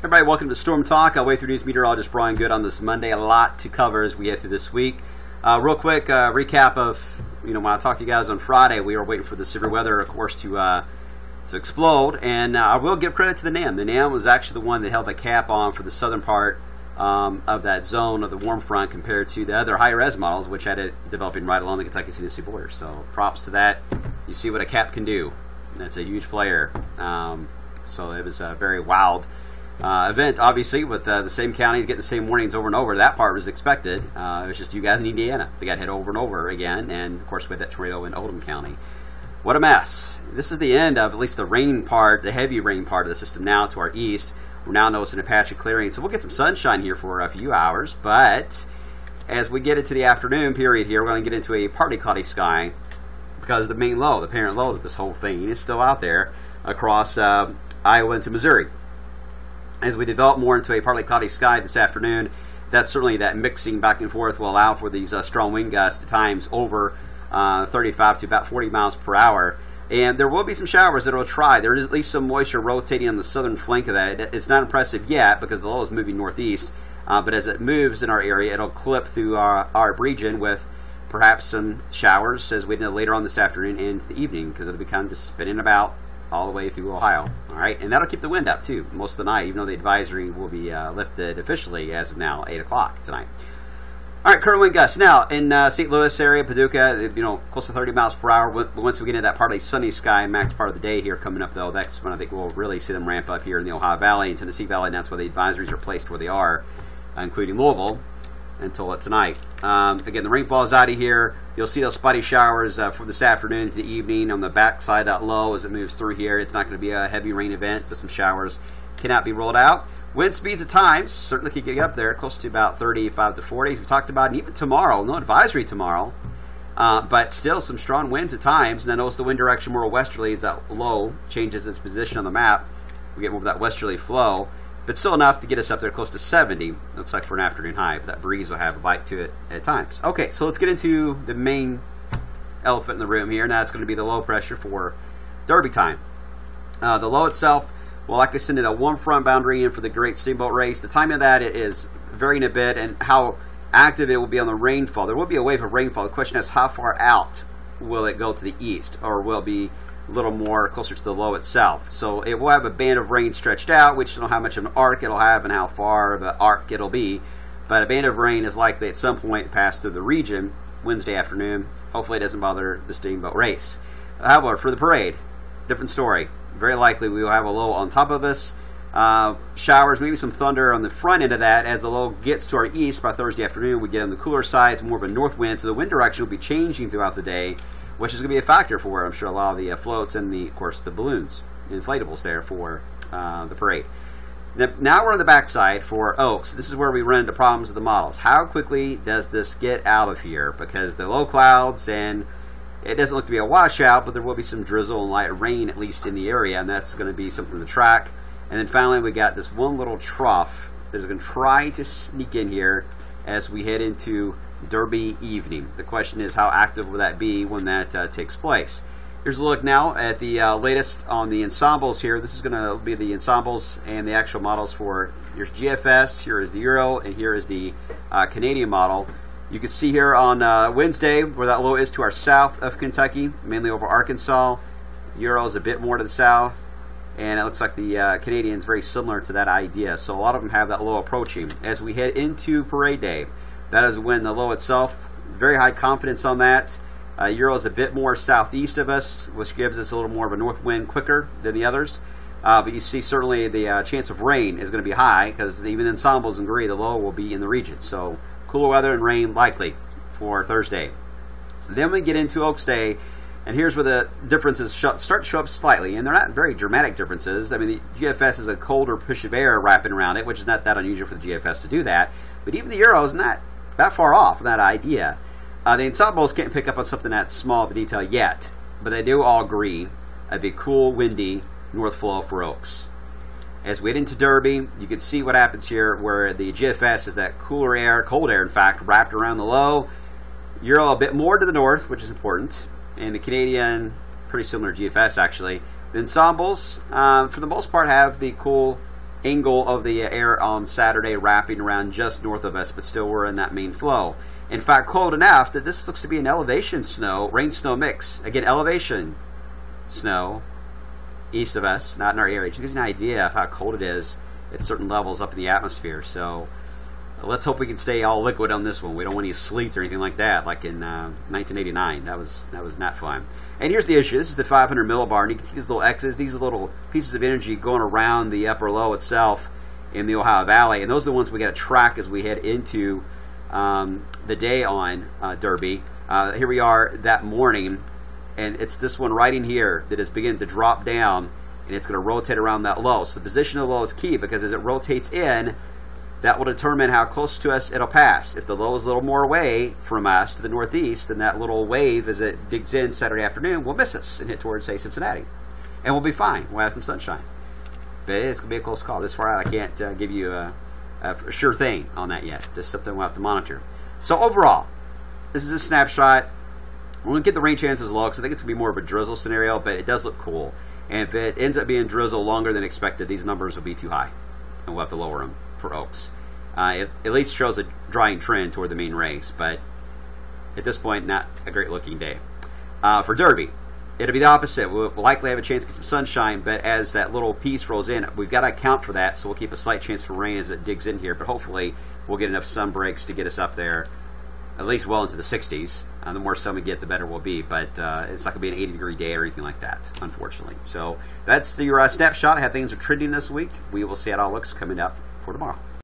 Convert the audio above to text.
Everybody, welcome to Storm Talk. Way through news meteorologist Brian Good on this Monday. A lot to cover as we get through this week. Real quick recap of when I talked to you guys on Friday, we were waiting for the severe weather, of course, to explode. And I will give credit to the NAM. The NAM was actually the one that held the cap on for the southern part of that zone of the warm front compared to the other high-res models, which had it developing right along the Kentucky-Tennessee border. So props to that. You see what a cap can do. That's a huge player. So it was a very wild event, obviously, with the same counties getting the same warnings over and over. That part was expected. It was just you guys in Indiana. They got hit over and over again. And, of course, we had that tornado in Oldham County. What a mess. This is the end of at least the rain part, the heavy rain part of the system now to our east. We're now noticing a patch of clearing. So we'll get some sunshine here for a few hours. But as we get into the afternoon period here, we're going to get into a partly cloudy sky because the main low, the parent low of this whole thing, is still out there across Iowa into Missouri. As we develop more into a partly cloudy sky this afternoon, that's certainly that mixing back and forth will allow for these strong wind gusts at times over 35 to about 40 miles per hour. And there will be some showers that will try. There is at least some moisture rotating on the southern flank of that. It's not impressive yet because the low is moving northeast. But as it moves in our area, it'll clip through our region with perhaps some showers as we know later on this afternoon and into the evening because it'll be kind of just spinning about all the way through Ohio. All right, and that'll keep the wind up too most of the night, even though the advisory will be lifted officially as of now, 8 o'clock tonight. All right, current wind gusts now in St. Louis area, Paducah, close to 30 miles per hour. Once we get into that partly sunny sky, max part of the day here coming up, though, that's when I think we'll really see them ramp up here in the Ohio Valley and Tennessee Valley, and that's where the advisories are placed where they are, including Louisville, until tonight. Again, the rainfall is out of here. You'll see those spotty showers for this afternoon to the evening on the backside of that low as it moves through here. It's not going to be a heavy rain event, but some showers cannot be ruled out. Wind speeds at times certainly could get up there, close to about 35 to 40, as we talked about, and even tomorrow. No advisory tomorrow, but still some strong winds at times. And then notice the wind direction more westerly as that low changes its position on the map. We get more of that westerly flow, but still enough to get us up there close to 70. Looks like for an afternoon high, but that breeze will have a bite to it at times. Okay, so let's get into the main elephant in the room here. Now it's going to be the low pressure for Derby time. The low itself will likely send in a warm front boundary in for the Great Steamboat Race. The timing of that is varying a bit, and how active it will be on the rainfall. There will be a wave of rainfall. The question is how far out will it go to the east, or will it be a little more closer to the low itself? So it will have a band of rain stretched out, which don't know how much of an arc it'll have and how far of an arc it'll be. But a band of rain is likely at some point to pass through the region Wednesday afternoon. Hopefully it doesn't bother the Steamboat Race. However, for the parade, different story. Very likely we will have a low on top of us. Showers, maybe some thunder on the front end of that. As the low gets to our east by Thursday afternoon, we get on the cooler side. It's more of a north wind, so the wind direction will be changing throughout the day, which is going to be a factor for, I'm sure, a lot of the floats and, of course, the balloons, inflatables there for the parade. Now we're on the backside for Oaks. This is where we run into problems with the models. How quickly does this get out of here? Because the low clouds, and it doesn't look to be a washout, but there will be some drizzle and light rain, at least in the area, and that's going to be something to track. And then finally, we got this one little trough that is going to try to sneak in here as we head into Derby evening. The question is, how active will that be when that takes place? Here's a look now at the latest on the ensembles here. This is going to be the ensembles and the actual models for your GFS. Here is the Euro, and here is the Canadian model. You can see here on Wednesday where that low is to our south of Kentucky, mainly over Arkansas. Euro is a bit more to the south, and it looks like the Canadian is very similar to that idea. So a lot of them have that low approaching. As we head into parade day, that is when the low itself, very high confidence on that. Euro is a bit more southeast of us, which gives us a little more of a north wind quicker than the others. But you see certainly the chance of rain is going to be high because even ensembles agree the low will be in the region. So cooler weather and rain likely for Thursday. Then we get into Oaks Day, and here's where the differences start to show up slightly, and they're not very dramatic differences. I mean, the GFS is a colder push of air wrapping around it, which is not that unusual for the GFS to do that. But even the Euro is not that far off from that idea. The ensembles can't pick up on something that small of a detail yet, but they do all agree of a cool, windy north flow for Oaks. As we head into Derby, you can see what happens here where the GFS is that cooler air, cold air in fact, wrapped around the low. Euro a bit more to the north, which is important, and the Canadian, pretty similar to GFS actually. The ensembles, for the most part, have the cool angle of the air on Saturday, wrapping around just north of us, but still we're in that main flow. In fact, cold enough that this looks to be an elevation snow, rain-snow mix. Again, elevation snow east of us, not in our area. Just gives you an idea of how cold it is at certain levels up in the atmosphere. So let's hope we can stay all liquid on this one. We don't want any sleet or anything like that, like in 1989. That was not fun. And here's the issue. This is the 500 millibar, and you can see these little X's. These are little pieces of energy going around the upper low itself in the Ohio Valley, and those are the ones we got to track as we head into the day on Derby. Here we are that morning, and it's this one right in here that is beginning to drop down, and it's going to rotate around that low. So the position of the low is key, because as it rotates in, that will determine how close to us it'll pass. If the low is a little more away from us to the northeast, then that little wave, as it digs in Saturday afternoon, will miss us and hit towards, say, Cincinnati. And we'll be fine. We'll have some sunshine. But it's going to be a close call. This far out, I can't give you a sure thing on that yet. Just something we'll have to monitor. So overall, this is a snapshot. We're going to get the rain chances low, because I think it's going to be more of a drizzle scenario, but it does look cool. And if it ends up being drizzle longer than expected, these numbers will be too high, and we'll have to lower them for Oaks. It at least shows a drying trend toward the main race, but at this point, not a great looking day. For Derby, it'll be the opposite. We'll likely have a chance to get some sunshine, but as that little piece rolls in, we've got to account for that, so we'll keep a slight chance for rain as it digs in here, but hopefully we'll get enough sun breaks to get us up there, at least well into the 60s. The more sun we get, the better we'll be, but it's not going to be an 80-degree day or anything like that, unfortunately. So that's your snapshot of how things are trending this week. We will see how it all looks coming up for tomorrow.